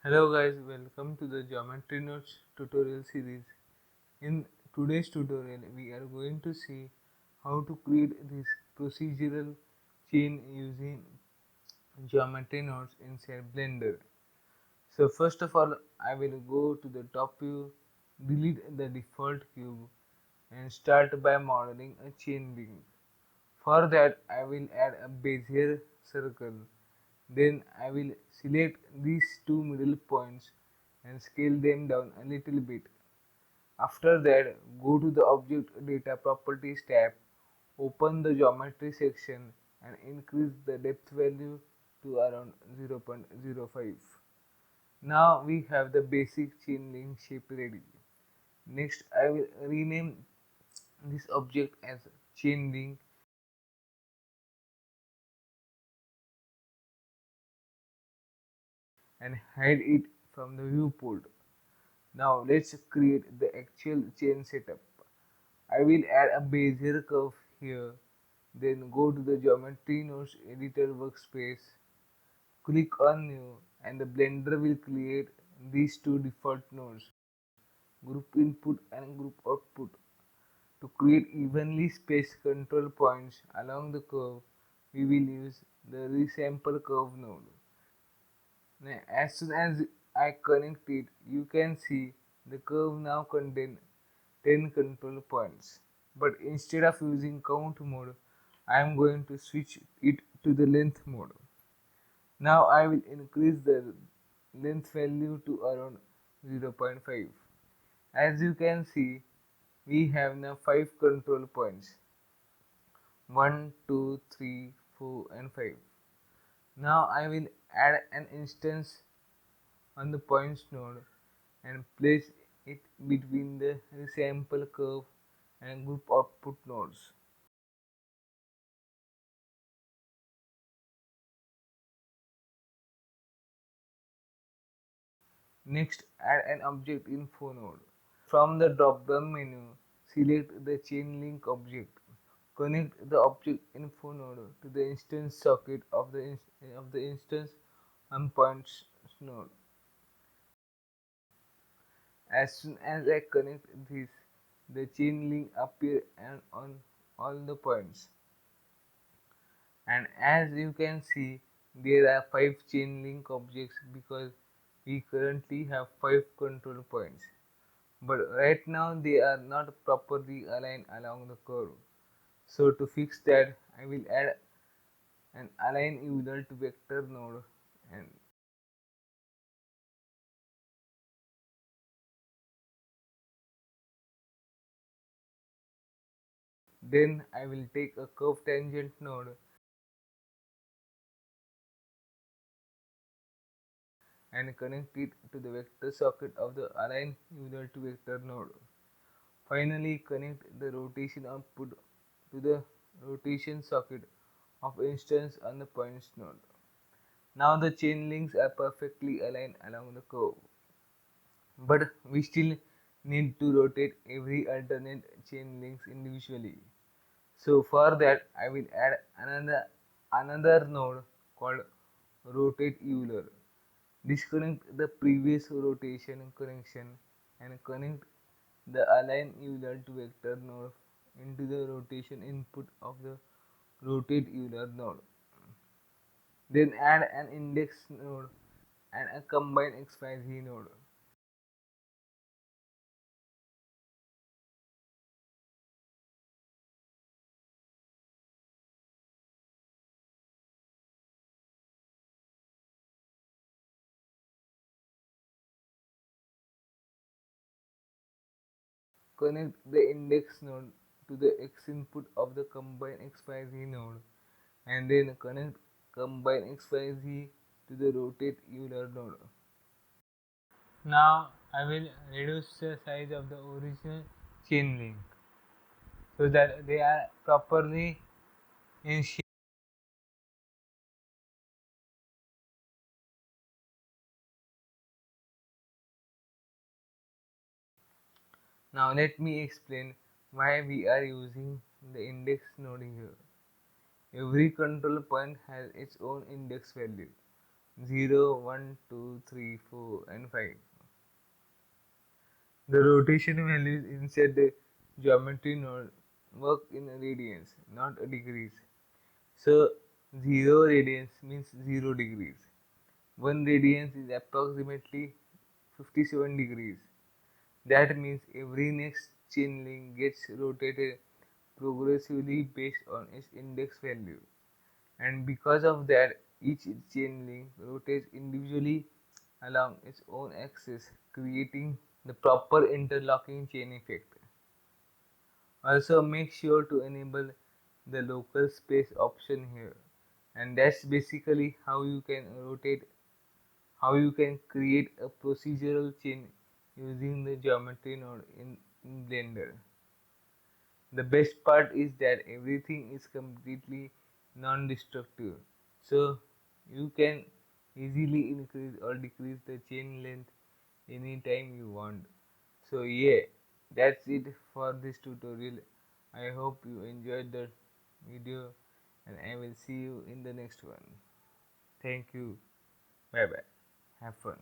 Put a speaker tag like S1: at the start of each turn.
S1: Hello guys, welcome to the Geometry Notes tutorial series. In today's tutorial, we are going to see how to create this procedural chain using Geometry Notes inside Blender. So first of all, I will go to the top view, delete the default cube and start by modeling a chain link. For that, I will add a Bezier circle. Then I will select these two middle points and scale them down a little bit. After that, go to the Object Data Properties tab, open the Geometry section and increase the depth value to around 0.05. Now we have the basic chain link shape ready. Next, I will rename this object as chain link and hide it from the viewport. Now let's create the actual chain setup. I will add a Bezier curve here, then go to the Geometry Nodes Editor workspace, click on New, and the Blender will create these two default nodes, Group Input and Group Output. To create evenly spaced control points along the curve, we will use the Resample Curve node. Now, as soon as I connect it, you can see the curve now contains 10 control points. But instead of using count mode, I am going to switch it to the length mode. Now I will increase the length value to around 0.5. As you can see, we have now 5 control points 1, 2, 3, 4, and 5. Now I will add an instance on the points node and place it between the sample curve and group output nodes. Next, add an object info node. From the drop-down menu, select the chain link object. Connect the object info node to the instance socket of the instance on points node. As soon as I connect this, the chain link appear and on all the points. And as you can see, there are 5 chain link objects because we currently have 5 control points. But right now they are not properly aligned along the curve. So to fix that, I will add an align user to vector node and then I will take a curve tangent node and connect it to the vector socket of the align user to vector node. Finally, connect the rotation output to the rotation socket of instance on the points node. Now the chain links are perfectly aligned along the curve, but we still need to rotate every alternate chain links individually. So for that, I will add another node called rotate Euler. Disconnect the previous rotation connection and connect the align Euler to vector node into the rotation input of the rotate Euler node. Then add an index node and a combine XYZ node. Connect the index node to the X input of the combine XYZ node and then connect combine XYZ to the rotate Euler node. Now I will reduce the size of the original chain link so that they are properly in shape. Now let me explain why we are using the index node here. Every control point has its own index value. 0, 1, 2, 3, 4, and 5. The rotation values inside the geometry node work in radians, not degrees. So 0 radians means 0 degrees. 1 radians is approximately 57 degrees. That means every next chain link gets rotated progressively based on its index value. And because of that, each chain link rotates individually along its own axis, creating the proper interlocking chain effect. Also, make sure to enable the local space option here, and that's basically how you can create a procedural chain using the geometry node in Blender. The best part is that everything is completely non-destructive, so you can easily increase or decrease the chain length anytime you want. So yeah, that's it for this tutorial. I hope you enjoyed the video, and I will see you in the next one. Thank you. Bye bye. Have fun.